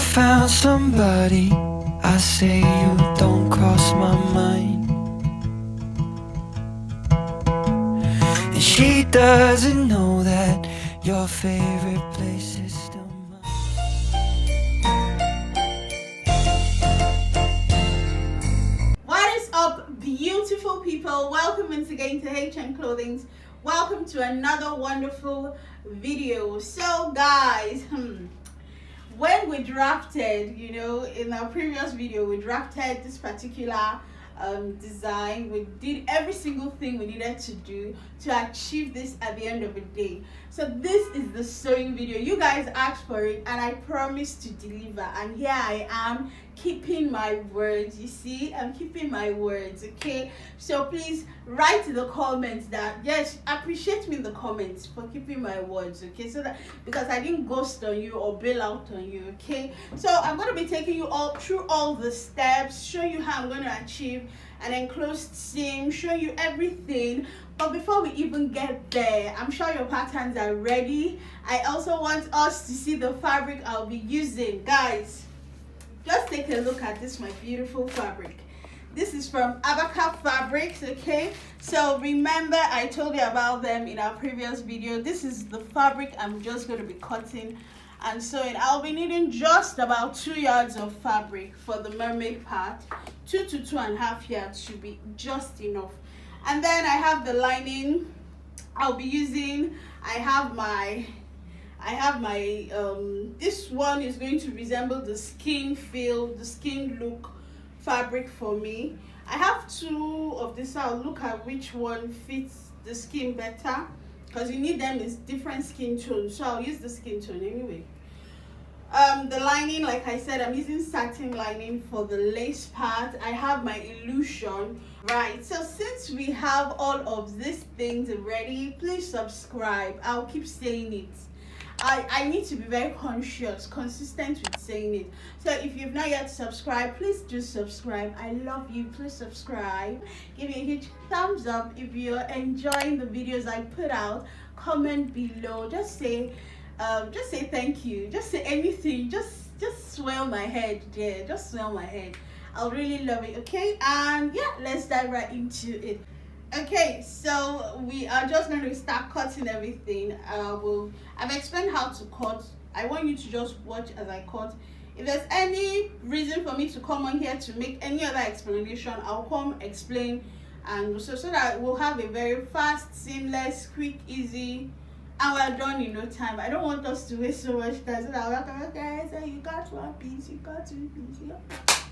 found somebody, I say you don't cross my mind. And she doesn't know that your favorite place is still mine. What is up, beautiful people? Welcome once again to Clothing. Welcome to another wonderful video. So guys, when we drafted, in our previous video, we drafted this particular design. We did every single thing we needed to do to achieve this at the end of the day. So this is the sewing video. You guys asked for it and I promised to deliver, and here I am keeping my words. You see, I'm keeping my words. Okay, so please write in the comments that yes, appreciate me in the comments for keeping my words. Okay, so that because I didn't ghost on you or bail out on you. Okay, so I'm going to be taking you all through all the steps, show you how I'm going to achieve an enclosed seam, show you everything. But before we even get there, I'm sure your patterns are ready. I also want us to see the fabric I'll be using. Guys, just take a look at this, my beautiful fabric. This is from ABAKAF Fabrics, okay? So remember I told you about them in our previous video. This is the fabric I'm just going to be cutting and sewing. I'll be needing just about 2 yards of fabric for the mermaid part. 2 to 2.5 yards should be just enough. And then I have the lining I'll be using. I have my this one is going to resemble the skin feel, the skin look fabric for me. I have 2 of this. I'll look at which one fits the skin better because you need them in different skin tones, so I'll use the skin tone anyway. The lining, like I said, I'm using satin lining for the lace part. I have my illusion. Right, so since we have all of these things ready, please subscribe. I'll keep saying it. I need to be very consistent with saying it. So if you've not yet subscribed, please do subscribe. I love you. Please subscribe. Give me a huge thumbs up if you're enjoying the videos I put out. Comment below. Just say thank you. Just say anything. Just swell my head. Yeah, just swell my head. I'll really love it. Okay, and yeah, let's dive right into it. Okay, so we are just going to start cutting everything. I've explained how to cut. I want you to just watch as I cut. If there's any reason for me to come on here to make any other explanation, I'll come explain, and so that we'll have a very fast, seamless, quick, easy, and we're done in no time. I don't want us to waste so much time. So that we're like, okay, so you got 1 piece, you got 2 pieces.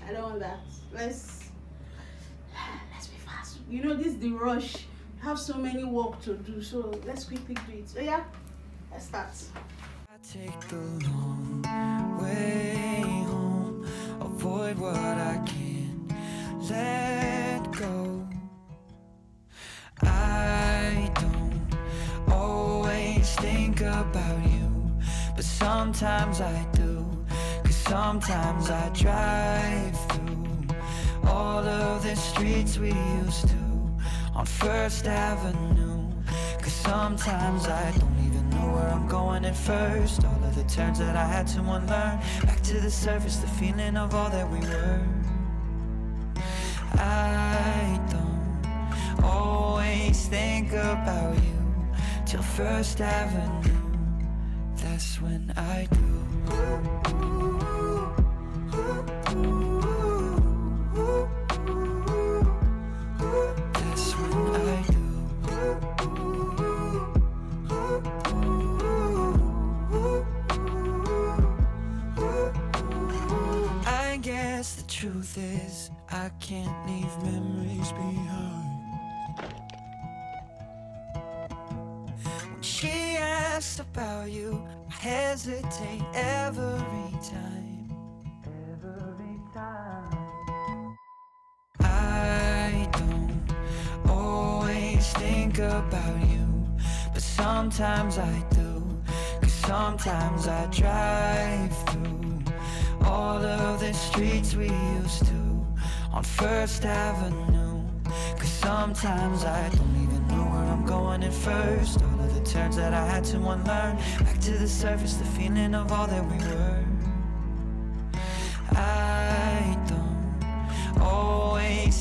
I don't want that. Let's be fast. This is the rush. We have so many work to do, so let's quickly do it. So yeah, let's start. I take the long way home, avoid what I can't let go. I don't always think about you, but sometimes I do, 'cause sometimes I drive through all of the streets we used to on First Avenue, 'cause sometimes I don't even know where I'm going at first. All of the turns that I had to unlearn, back to the surface, the feeling of all that we were. I don't always think about you till First Avenue, that's when I do. That's when I do. I guess the truth is I can't leave memories behind. When she asks about you, I hesitate every time. Every time. I don't always think about you, but sometimes I do, 'cause sometimes I drive through all of the streets we used to on First Avenue, 'cause sometimes I don't even know where I'm going at first. All of the turns that I had to unlearn, back to the surface, the feeling of all that we were.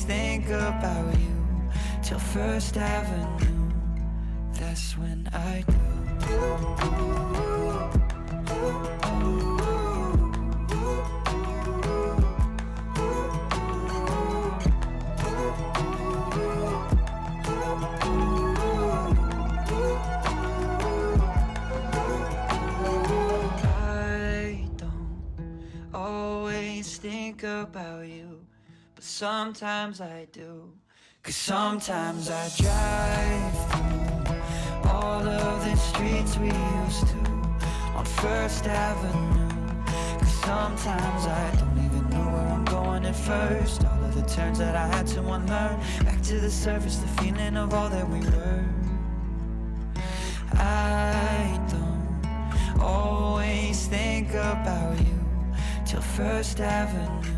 think about you till First Avenue. That's when I do. I don't always think about you, but sometimes I do. 'Cause sometimes I drive through all of the streets we used to on First Avenue. 'Cause sometimes I don't even know where I'm going at first. All of the turns that I had to unlearn. Back to the surface, the feeling of all that we were. I don't always think about you till First Avenue.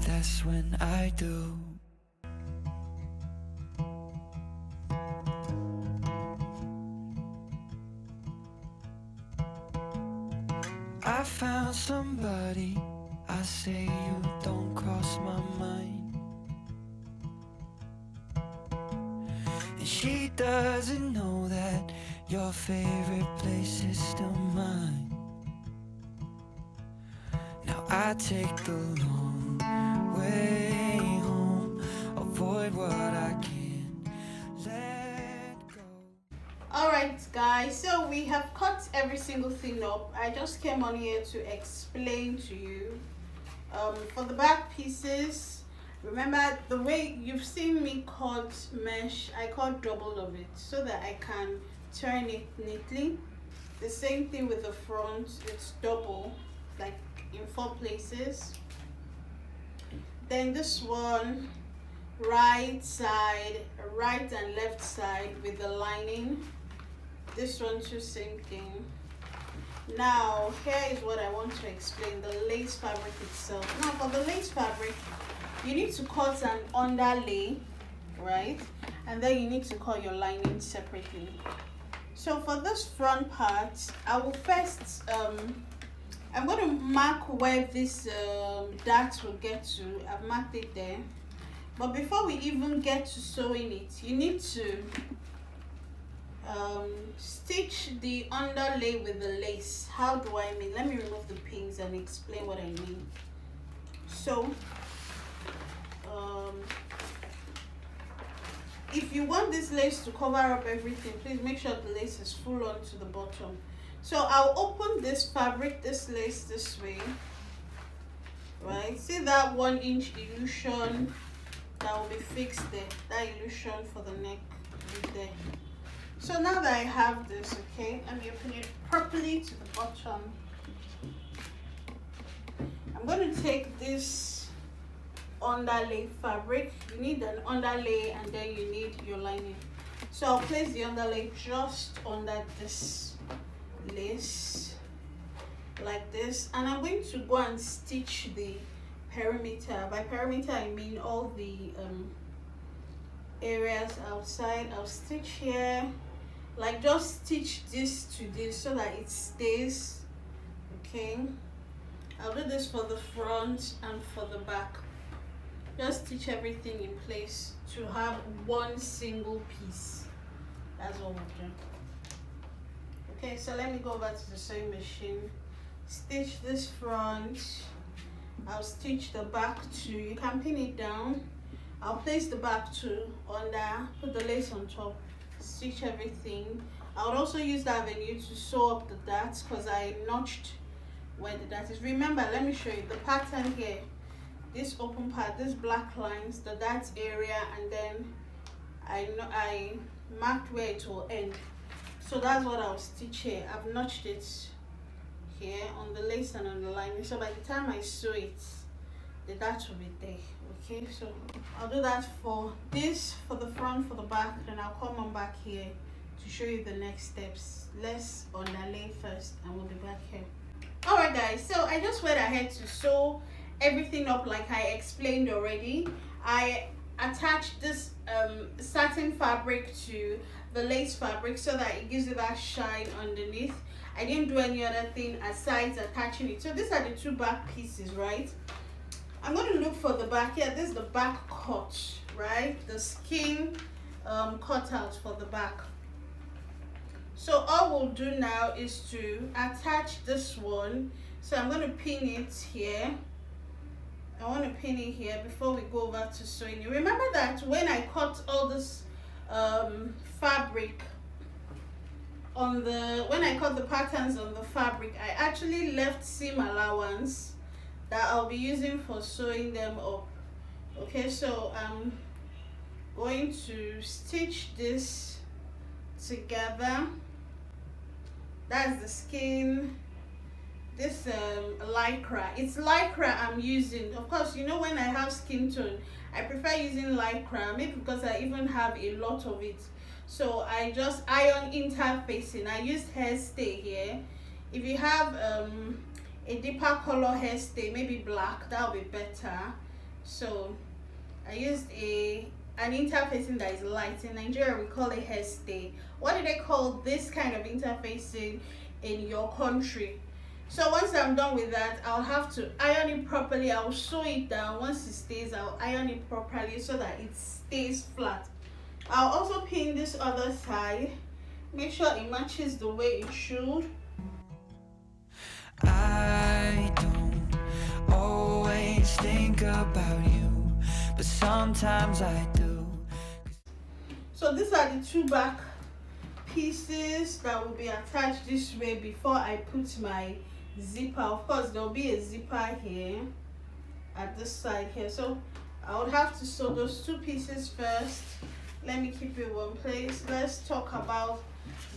That's when I do. I found somebody, I say you don't cross my mind. And she doesn't know that your favorite place is still mine. Now I take the long way home, avoid what I can't let go. Alright guys, so we have cut every single thing up. I just came on here to explain to you. For the back pieces, remember the way you've seen me cut mesh, I cut double of it so that I can turn it neatly. The same thing with the front, it's double, like in 4 places. Then this one, right side, right and left side with the lining. This one too, same thing. Now here is what I want to explain, the lace fabric itself. Now for the lace fabric, you need to cut an underlay, right? And then you need to cut your lining separately. So for this front part, I will first I'm going to mark where this dart will get to. I've marked it there. But before we even get to sewing it, you need to stitch the underlay with the lace. How do I mean? Let me remove the pins and explain what I mean. So if you want this lace to cover up everything, please make sure the lace is full on to the bottom. So I'll open this fabric, this lace this way, right? See that 1-inch illusion that will be fixed there, that illusion for the neck is there. So now that I have this, okay, let me open it properly to the bottom. I'm going to take this underlay fabric. You need an underlay and then you need your lining. So I'll place the underlay just under this lace like this, and I'm going to go and stitch the perimeter. By perimeter I mean all the areas outside. I'll stitch here, like just stitch this to this so that it stays. Okay, I'll do this for the front and for the back. Just stitch everything in place to have one single piece. That's what we'll do. Okay, so let me go back to the sewing machine. Stitch this front. I'll stitch the back too. You can pin it down. I'll place the back too under, put the lace on top, stitch everything. I would also use that avenue to sew up the darts because I notched where the dart is. Remember, let me show you the pattern here. This open part, this black lines, the dart area, and then I marked where it will end. So that's what I'll stitch here. I've notched it here on the lace and on the lining. So by the time I sew it, the dart will be there. Okay, so I'll do that for this, for the front, for the back, then I'll come on back here to show you the next steps. Let's underlay first and we'll be back here. Alright guys, so I just went ahead to sew everything up like I explained already. I attached this satin fabric to the lace fabric so that it gives it that shine underneath. I didn't do any other thing aside attaching it. So these are the two back pieces, right? I'm going to look for the back. Yeah, this is the back cut, right? The skin cutout for the back. So all we'll do now is to attach this one. So I'm going to pin it here. I want to pin it here before we go over to sewing. Remember that when I cut all this fabric on the, when I cut the patterns on the fabric, I actually left seam allowance that I'll be using for sewing them up. Okay, so I'm going to stitch this together. That's the skin. This lycra, it's lycra I'm using. Of course, you know, when I have skin tone, I prefer using lycra, maybe because I even have a lot of it. So I just iron interfacing. I used hairstay here. If you have a deeper color hairstay, maybe black, that would be better. So I used an interfacing that is light. In Nigeria we call it hairstay. What do they call this kind of interfacing in your country? So once I'm done with that, I'll have to iron it properly. I'll sew it down. Once it stays, I'll iron it properly so that it stays flat. I'll also pin this other side. Make sure it matches the way it should. I don't always think about you, but sometimes I do. So these are the two back pieces that will be attached this way before I put my zipper. Of course, there will be a zipper here at this side here. So I would have to sew those two pieces first. Let me keep it in one place. Let's talk about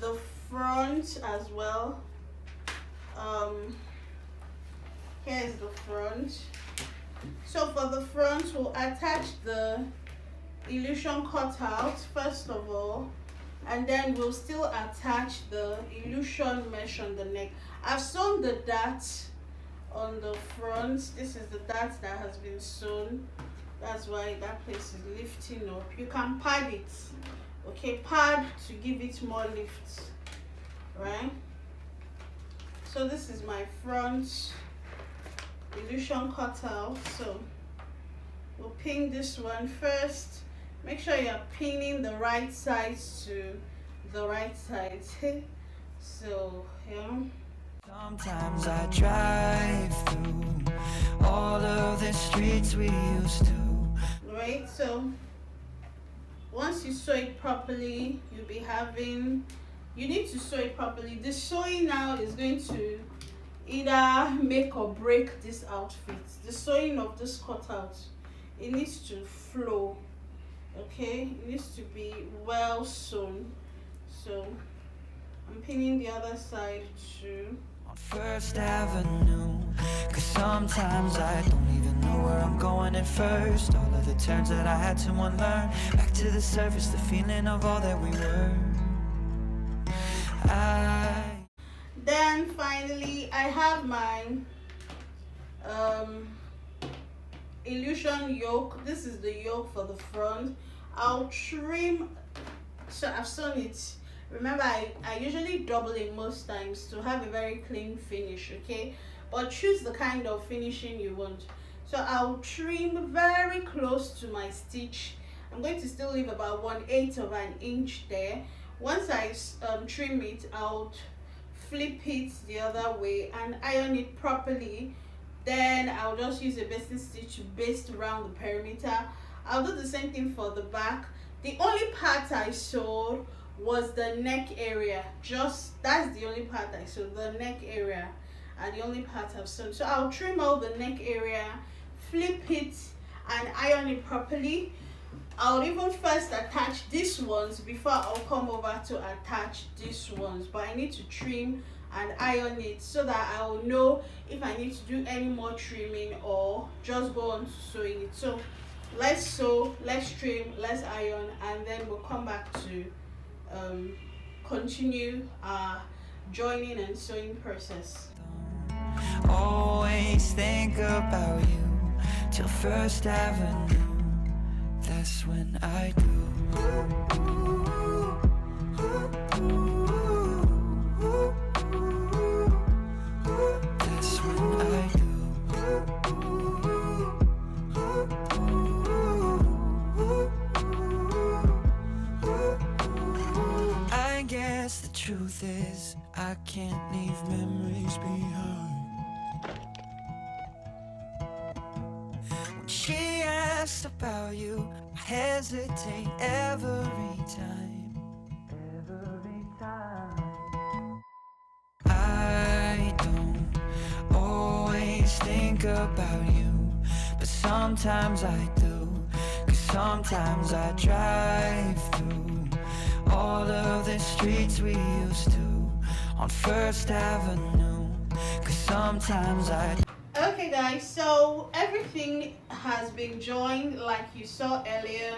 the front as well. Here's the front. So for the front, we'll attach the illusion cutout first of all, and then we'll still attach the illusion mesh on the neck. I've sewn the dart on the front. This is the dart that has been sewn. That's why that place is lifting up. You can pad it, okay, pad to give it more lift, right? So this is my front illusion cutout. So we'll pin this one first. Make sure you're pinning the right sides to the right side. So yeah. Sometimes I drive through all of the streets we used to. Right, so once you sew it properly, you'll be having, you need to sew it properly. The sewing now is going to either make or break this outfit. The sewing of this cutout, it needs to flow, okay? It needs to be well sewn. So I'm pinning the other side too. On First Avenue, cause sometimes I don't even know where I'm going at first. All of the turns that I had to unlearn, back to the surface, the feeling of all that we were. Then finally I have my illusion yoke. This is the yoke for the front. I'll trim, so I've sewn it. Remember, I usually double it most times to have a very clean finish, okay? But choose the kind of finishing you want. So I'll trim very close to my stitch. I'm going to still leave about 1/8 of an inch there. Once I trim it, I'll flip it the other way and iron it properly. Then I'll just use a basting stitch to baste around the perimeter. I'll do the same thing for the back. The only part I sewed was the neck area. Just that's the only part I sewed, the neck area, and the only part I've sewn. So I'll trim all the neck area, flip it, and iron it properly. I'll even first attach these ones before I'll come over to attach these ones, but I need to trim and iron it so that I'll know if I need to do any more trimming or just go on to sewing it. So let's sew, let's trim, let's iron, and then we'll come back to continue our joining and sewing process. Always think about you till First Avenue. That's when I do. That's when I do. guess the truth is I can't leave memories behind. When she asks about you, I hesitate every time. Every time. I don't always think about you, but sometimes I do. 'Cause sometimes I drive through all of the streets we used to on First Avenue. 'Cause sometimes I. Okay guys, so everything has been joined like you saw earlier.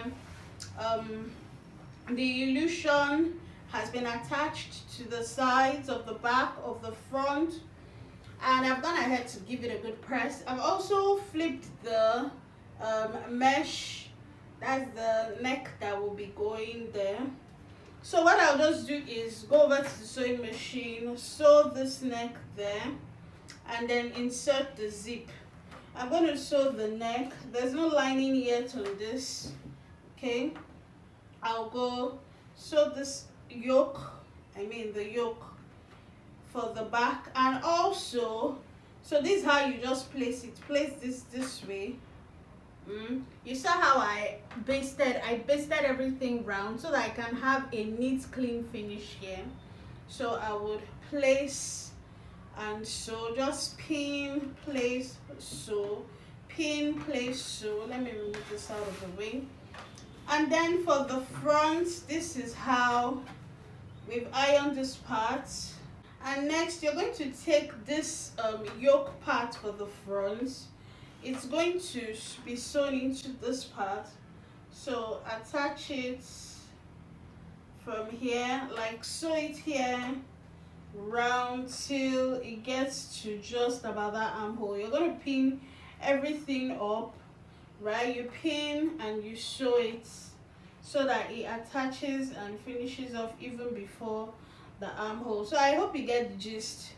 The illusion has been attached to the sides of the back of the front, and I've gone ahead to give it a good press. I've also flipped the mesh, that's the neck that will be going there. So what I'll just do is go over to the sewing machine, sew this neck there, and then insert the zip. I'm going to sew the neck. There's no lining yet on this. Okay, I'll go sew this yoke, the yoke for the back. And also, so this is how you just place it. Place this way. You saw how I basted everything round so that I can have a neat clean finish here. So I would place and sew, just pin, place, sew, pin, place, sew. Let me remove this out of the way. And then for the front, this is how we've ironed this part. And next you're going to take this yoke part for the front. It's going to be sewn into this part, so attach it from here, like sew it here round till it gets to just about that armhole. You're going to pin everything up, right? You pin and you sew it so that it attaches and finishes off even before the armhole. So I hope you get the gist.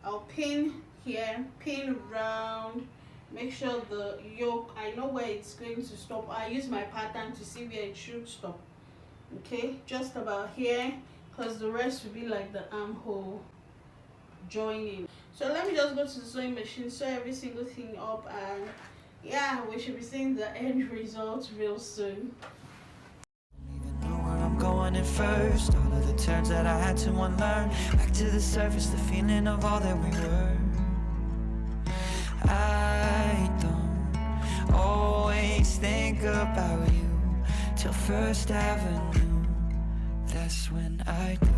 I'll pin here, pin round, make sure the yoke, I know where it's going to stop. I use my pattern to see where it should stop. Okay, just about here, because the rest will be like the armhole joining. So let me just go to the sewing machine, sew every single thing up, and yeah, we should be seeing the end result real soon. Even know where I'm going at first. All of the turns that I had to unlearn. Back to the surface, the feeling of all that we were. I don't always think about you till First Avenue. That's when I do.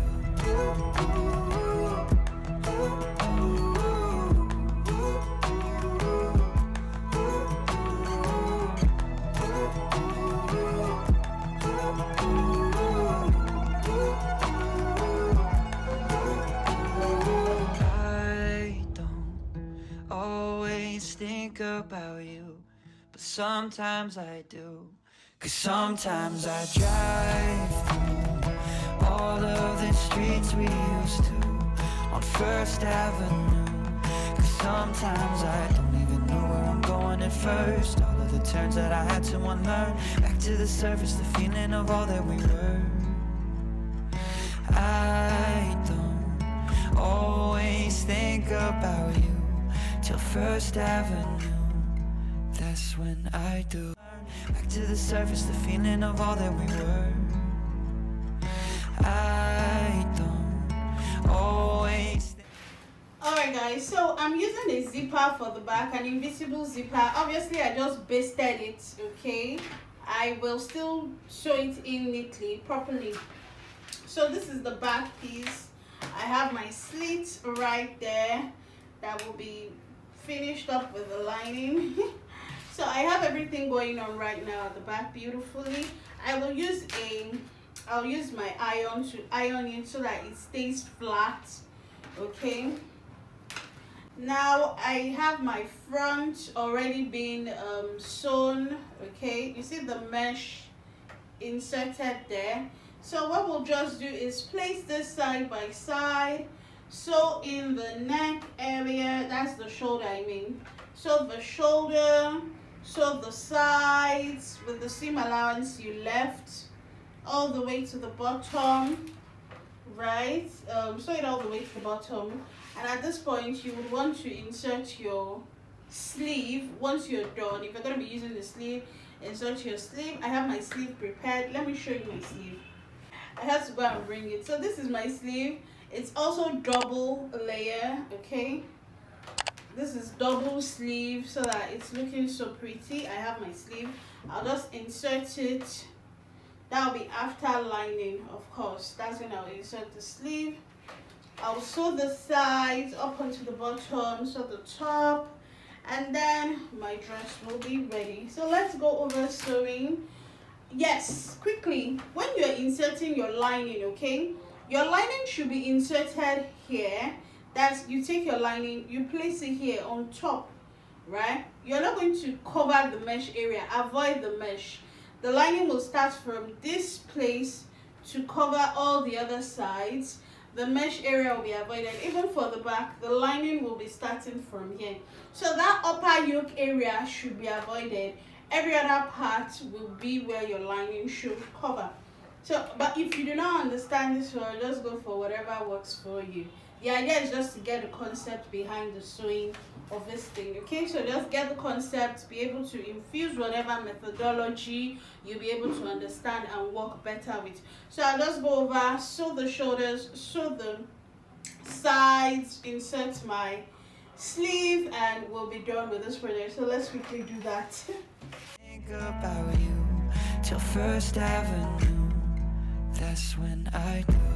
Think about you, but sometimes I do. 'Cause sometimes I drive through all of the streets we used to on First Avenue. 'Cause sometimes I don't even know where I'm going at first. All of the turns that I had to unlearn. Back to the surface, the feeling of all that we were. I don't always think about you till First Avenue. That's when I do. Back to the surface, the feeling of all that we were. I don't always. Alright guys, so I'm using a zipper for the back, an invisible zipper. Obviously I just basted it, okay? I will still sew it in neatly, properly. So this is the back piece. I have my slit right there that will be finished up with the lining. So I have everything going on right now at the back beautifully. I'll use my iron to iron it so that it stays flat. Okay, now I have my front already been sewn. Okay, you see the mesh inserted there. So what we'll just do is place this side by side, sew in the neck area, that's the shoulder sew the shoulder, sew the sides with the seam allowance you left all the way to the bottom, right? Sew it all the way to the bottom, and at this point you would want to insert your sleeve. Once you're done, if you're going to be using the sleeve, insert your sleeve. I have my sleeve prepared. Let me show you my sleeve. I have to go and bring it. So this is my sleeve. It's also double layer, okay? This is double sleeve so that it's looking so pretty. I have my sleeve. I'll just insert it. That'll be after lining, of course. That's when I'll insert the sleeve. I'll sew the sides up onto the bottom, sew the top, and then my dress will be ready. So let's go over sewing. Yes, quickly, when you're inserting your lining, okay, your lining should be inserted here. That's, you take your lining, you place it here on top, right? You're not going to cover the mesh area. Avoid the mesh. The lining will start from this place to cover all the other sides. The mesh area will be avoided. Even for the back, the lining will be starting from here. So that upper yoke area should be avoided. Every other part will be where your lining should cover. So, but if you do not understand this well, just go for whatever works for you. The idea is just to get the concept behind the sewing of this thing, okay? So just get the concept, be able to infuse whatever methodology you'll be able to understand and work better with. So I'll just go over, sew the shoulders, sew the sides, insert my sleeve, and we'll be done with this project. So let's quickly do that. Think about you till First Avenue. That's when I do.